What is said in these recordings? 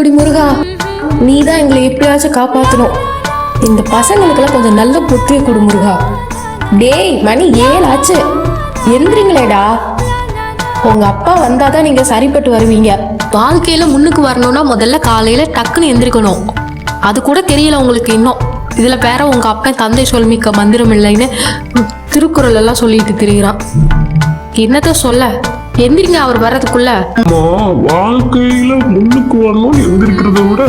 தூத்துக்குடி முருகா, நீ தான் எங்களை எப்படியாச்சும் காப்பாற்றணும். இந்த பசங்களுக்கெல்லாம் கொஞ்சம் நல்ல புத்திய கொடு முருகா. டேய், மணி 7 ஆச்சு, எந்திரிங்களேடா. உங்க அப்பா வந்தாதான் நீங்க சரிப்பட்டு வருவீங்க. வாழ்க்கையில முன்னுக்கு வரணும்னா முதல்ல காலையில டக்குன்னு எந்திரிக்கணும். அது கூட தெரியல உங்களுக்கு இன்னும். இதுல வேற உங்க அப்பா தந்தை சொல்மிக்க மந்திரம் இல்லைன்னு திருக்குறள் எல்லாம் சொல்லிட்டு திரிகிறான். என்னத்த சொல்ல, எந்திரிங்க அவர் வர்றதுக்குள்ள. வாழ்க்கையில முன்னுக்கு வரணும் எந்திரிக்கிறத விட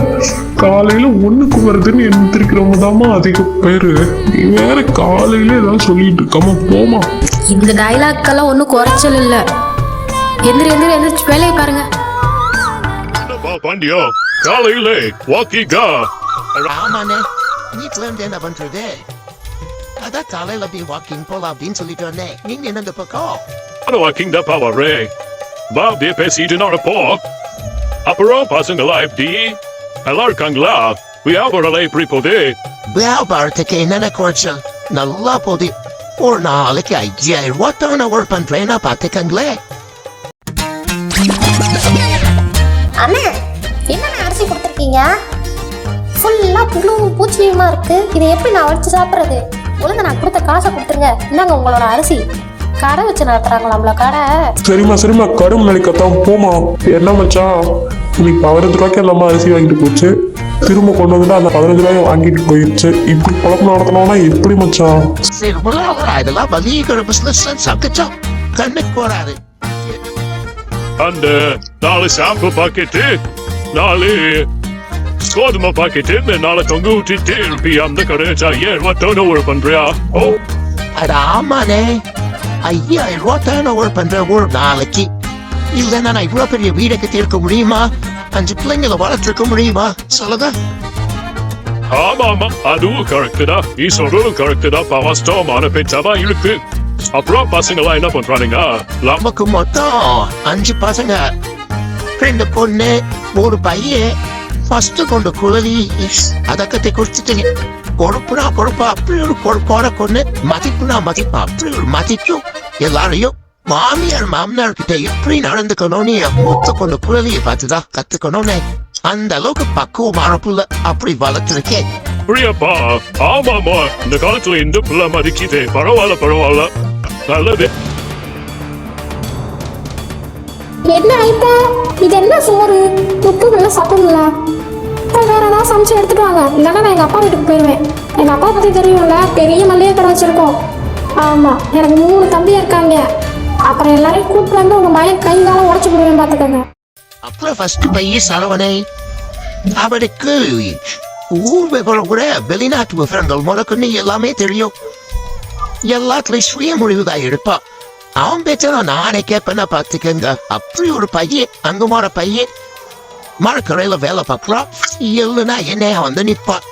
காலையில ஒண்ணுக்கு வருதுன்னு எந்திரிக்கிறவங்க தாமா அதிக பேரு. நீ வேற காலையில ஏதாவது சொல்லிட்டு இருக்காம போமா. இந்த டைலாக்கெல்லாம் ஒன்றும் குறைச்சல் இல்ல. எந்திரிச்சு வேலையை பாருங்க. பாண்டியா, காலையில வாக்கிங்கா? ராமானே, வீட்டுல இருந்து என்ன பண்றது? அதான் காலையில அப்படி வாக்கிங் போலாம் அப்படின்னு சொல்லிட்டு வந்தேன். நீங்க என்ன இந்த பக்கம்? வாக்கிங் தான் பாவரே. வா, அப்படியே பேசிட்டு நடப்போ. அப்புறம் பசங்களா எப்படி நல்லா இருக்காங்களா? வியாபாரம் எப்படி போகுது? வியாபாரத்துக்கு என்னென்ன குறைச்சல்? நல்லா போகுது. ஒரு நாளைக்கு 5000 ரூபாய் தான் ஒர்க் பண்றேன்னா பாத்துக்கங்களே. அண்ணா, என்னென்ன அரிசி கொடுத்துருக்கீங்க? ஃபுல்லா புழு பூச்சியுமா இருக்கு. இதை எப்படி நான் வடிச்சு சாப்பிட்றது? ஒழுங்கு நான் கொடுத்த காசை கொடுத்துருங்க. இந்தாங்க உங்களோட அரிசி. கடை வச்சு நடத்துறாங்களாம்ல கடை. சரிம்மா கடும் நினைக்கத்தான் போமா. என்ன மச்சான், இன்னைக்கு 15 ரூபாய்க்கு எல்லாமே அரிசி வாங்கிட்டு போச்சு. திரும்ப கொண்டு வந்து அந்த 15 ரூபாய் வாங்கிட்டு போயிடுச்சு. இப்படி குழப்பம் நடத்தணும்னா எப்படி மச்சான்? இதெல்லாம் வலிக்கிற பிசினஸ் சமைச்சோம். கண்ணுக்கு போறாரு. அந்த 4 ஷாம்பு பாக்கெட்டு, 4 கோதுமை பாக்கெட்டு, 4 தொங்கு ஊற்றிட்டு இருப்பி அந்த கடைச்சா 7 ரூபாய் டர்ன் ஓவர் பண்றியா? ஓ அட ஆமாண்ணே, 5000 ரூபாய் டர்ன் ஓவர் பண்ற ஒரு நாளைக்கு. இல்லைன்னா நான் இவ்வளவு பெரிய வீடை கட்டி இருக்க முடியுமா? 5 பிள்ளைங்களை வளர்த்துருக்க முடியுமா? சொல்லுங்க. ஆமா, அதுவும் கரெக்ட் தான். நீ சொல்றதும் கரெக்ட் தான். வாஸ்தவமான பேச்சாதான் இருக்கு. அப்புறம் பசங்களா என்ன பண்றானுங்க? நமக்கு மொத்தம் 5 பசங்க, 2 பொண்ணு, 1 பையன். ஃபர்ஸ்ட் கொண்டு குழலி அதை கட்டி குடிச்சிட்டு பொறுப்புனா பொறுப்பா அப்படி ஒரு பொறுப்போட கொண்டு, மதிப்புனா மதிப்பா அப்படி ஒரு மதிக்கும். எல்லாரையும் மாமியார் கிட்ட எப்படி நடந்துக்கணும்னு மொத்த கொண்டு குழலியை பார்த்துதான் கத்துக்கணும்னு அந்த அளவுக்கு பக்குவமான புள்ள அப்படி வளர்த்துருக்கேன். புரியப்பா. ஆமாமா, இந்த காலத்துல இந்த புள்ள மதிக்குது. பரவாயில்ல, நல்லது. என்ன ஐட்டா? இது என்ன சோறு? உப்பு நல்லா சாப்பிடுங்களா? வேற ஏதாவது சமைச்சு எடுத்துட்டு வாங்க. இல்லைன்னா நான் எங்க அப்பா வீட்டுக்கு போயிடுவேன். எங்க அப்பா பத்தி தெரியும்ல, பெரிய மல்லிகை கடை வச்சிருக்கோம். ஆமா, எனக்கு 3 தம்பி இருக்காங்க. அப்புறம் எல்லாரையும் கூப்பிட்டு வந்து உங்க மயன் கை காலம் உடச்சு போடுவேன் பாத்துக்கோங்க. அப்புறம் ஃபர்ஸ்ட் பையன் சரவணை. அவனுக்கு ஊர் விவரம் கூட வெளிநாட்டு விவரங்கள் முதற்கொண்டு எல்லாமே தெரியும். எல்லாத்துலயும் சுய முடிவுதான் எடுப்பான். அவன் பேச்ச நானே கேட்பேன்னா பாத்துக்கங்க. அப்படி ஒரு பையன், அங்குமான பையன். மரக்கரையில வேலை பார்க்கலாம். இல்லைன்னா என்னையா வந்து நிற்பான்.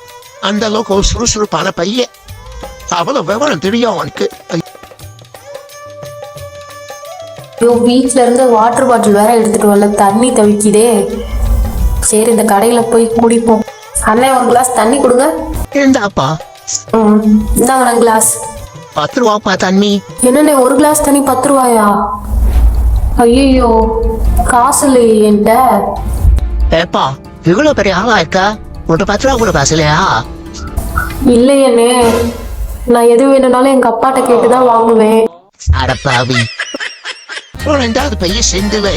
அந்த அளவுக்கு ஒரு சுறுசுறுப்பான பையன். அவ்வளவு விவரம் தெரியும் அவனுக்கு. வீட்டுல இருந்து வாட்டர் பாட்டில் வேற எடுத்துட்டு வரல, தண்ணி தவிக்குதே. சரி, இந்த கடையில போய் குடிப்போம். அண்ணன் 1 கிளாஸ் தண்ணி கொடுங்க. இருந்தாப்பா. இந்தாங்க கிளாஸ். 10 ரூபாப்பா தண்ணி. என்னண்ணே 1 கிளாஸ் தண்ணி 10 ரூபாயா? ஐயோ, காசு இல்லையே என்கிட்ட. ஏப்பா, இவ்வளவு பெரிய ஆளா இருக்கா? ஒரு 10 ரூபா கூட காசு இல்லையா? இல்லையண்ணே, நான் எது வேணும்னாலும் எங்க அப்பாட்ட கேட்டுதான் வாங்குவேன். அடப்பாவி. 2வது பையன் செந்தில்.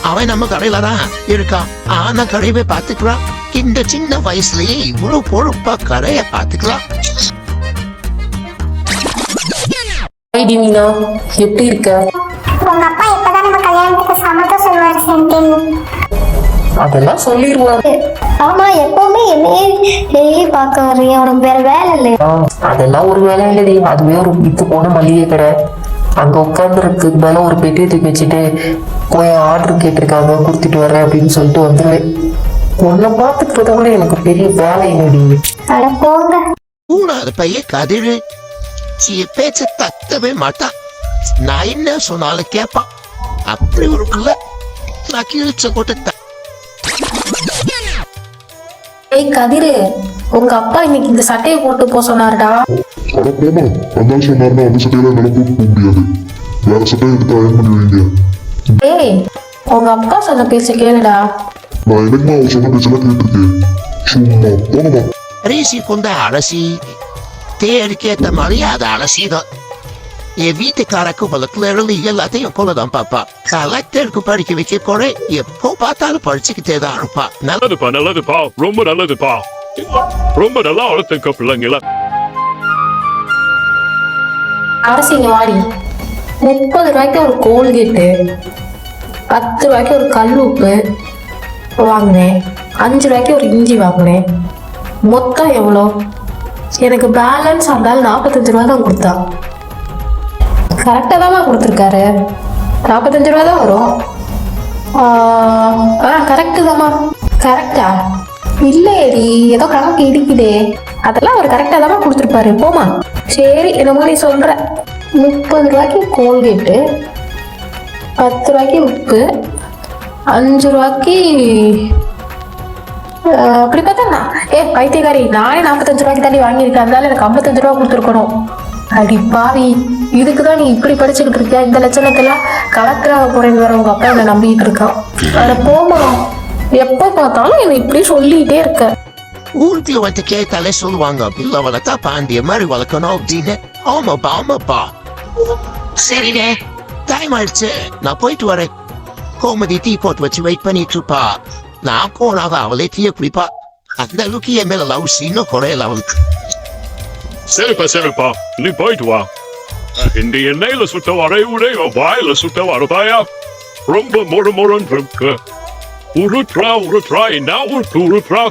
அவன் நம்ம கடையில தான் இருக்கான். ஆனா கடையவே பாத்துக்கிறான். இந்த சின்ன வயசுலயே இவ்வளவு பொறுப்பா கடையை பாத்துக்கலாம். எப்படி இருக்க? உங்க அப்பா எப்பதான் நம்ம கல்யாணத்துக்கு சம்மதம் சொல்லுவாரு செந்தில்? அதெல்லாம் சொல்லிடுவாரு. ஆமா, எப்பவுமே என்னையே பார்க்க வர்றீங்க. உனக்கு வேற வேலை இல்லை? அதெல்லாம் ஒரு வேலை இல்லடி. அதுவே ஒரு வித்து போன மளிகை கடை. அங்க உட்காந்துருக்கு மேல ஒரு பெட்டியை தூக்கி வச்சுட்டு போய் ஆர்டர் கேட்டிருக்காங்க, கொடுத்துட்டு வரேன் அப்படின்னு சொல்லிட்டு வந்துடுவேன். உன்னை பார்த்துக்கிறத விட எனக்கு பெரிய வேலை இல்லடி. அட போங்க. 3வது பையன் கதிரு. பேச்ச தட்டவே மாட்டான். நான் என்ன சொன்னாலும் கேட்பான். அப்படி ஒரு பிள்ளை. நான் கீழ்ச்ச போட்டு. ஏய் கதிரு, உங்க அப்பா இன்னைக்கு இந்த சட்டையை போட்டு போ சொன்னாருடா. அட போமா, அதான் சொன்னாருன்னா அந்த சட்டையெல்லாம் என்னால போட்டு போக முடியாது. வேற சட்டையை எடுத்து அயன் பண்ணி வைங்க. ஏய், உங்க அப்பா சொன்ன பேச்ச கேளுடா. நான் எனக்குமா அவர் சொன்ன பேச்செல்லாம் கேட்டிருக்கேன். சும்மா போங்கம்மா. அரிசி கொண்ட அலசி தேடிக்கேத்த மரியாதை அலசிதான். என் வீட்டுக்காரக்கு பலத்துல இருந்து எல்லாத்தையும் போலதான் பாப்பா. கலெக்டருக்கு படிக்க வைக்க போற எப்போ பார்த்தாலும் படிச்சுக்கிட்டே தான் இருப்பா. நல்லதுப்பா நல்லதுப்பா ரொம்ப நல்லதுப்பா ரொம்ப நல்லா வளர்த்துக்க பிள்ளைங்கள. அரசிங்க வாடி. 30 ரூபாய்க்கு ஒரு கோல்கேட்டு, 10 ரூபாய்க்கு ஒரு கல் உப்பு வாங்கினேன், 5 ரூபாய்க்கு ஒரு இஞ்சி வாங்கினேன். மொத்தம் எவ்வளோ? எனக்கு பேலன்ஸ் ஆண்டால் 45 ரூபா தான் கொடுத்தா. கரெக்டாக தான் கொடுத்துருக்காரு. 45 ரூபா தான் வரும். கரெக்டு தாம்மா. கரெக்டா? இல்லையடி, ஏதோ கணக்கு இடிக்குதே. அதெல்லாம் அவர் கரெக்டாக தான் கொடுத்துருப்பாரு. போமா. சரி, என்னமோ நீ சொல்கிற. 30 ரூபாய்க்கு கோல்கேட்டு, 10 ரூபாய்க்கு உப்பு, 5 ரூபாய்க்கு அப்படி பார்த்தா பைத்தியக்காரி, நானே 45 ரூபாய்க்கு தாண்டி வாங்கியிருக்கேன். அதனால எனக்கு 55 ரூபா கொடுத்துருக்கணும். அடி பாவி, இதுக்குதான் நீ இப்படி படிச்சுக்கிட்டு இருக்கியா? இந்த லட்சணத்துல கலெக்டராக போறேன்னு வேற உங்க அப்பா என்ன நம்பிக்கிட்டு இருக்கான். அதை போமா, எப்ப பார்த்தாலும் என்ன இப்படி சொல்லிட்டே இருக்க. ஊருக்கு வந்து கேட்டாலே சொல்லுவாங்க, பிள்ளை வளர்த்தா பாண்டிய மாதிரி வளர்க்கணும் அப்படின்னு. ஆமாப்பா ஆமாப்பா. சரிண்ணே, டைம் ஆயிடுச்சு, நான் போயிட்டு வரேன். கோமதி டீ போட்டு வச்சு வெயிட் பண்ணிட்டு இருப்பா. நான் போனாக அவளே டீயை குடிப்பா. அந்த அளவுக்கு என் மேல லவ் இன்னும் குறையல அவளுக்கு. சரிப்பா நீ போயிட்டு வா. இந்த எண்ணெயில சுட்ட வரையுடைய வாயில சுட்ட வரதாயா ரொம்ப முறுமுறுன்னு இருக்கு. உருட்ரா என்ன உருட்ரா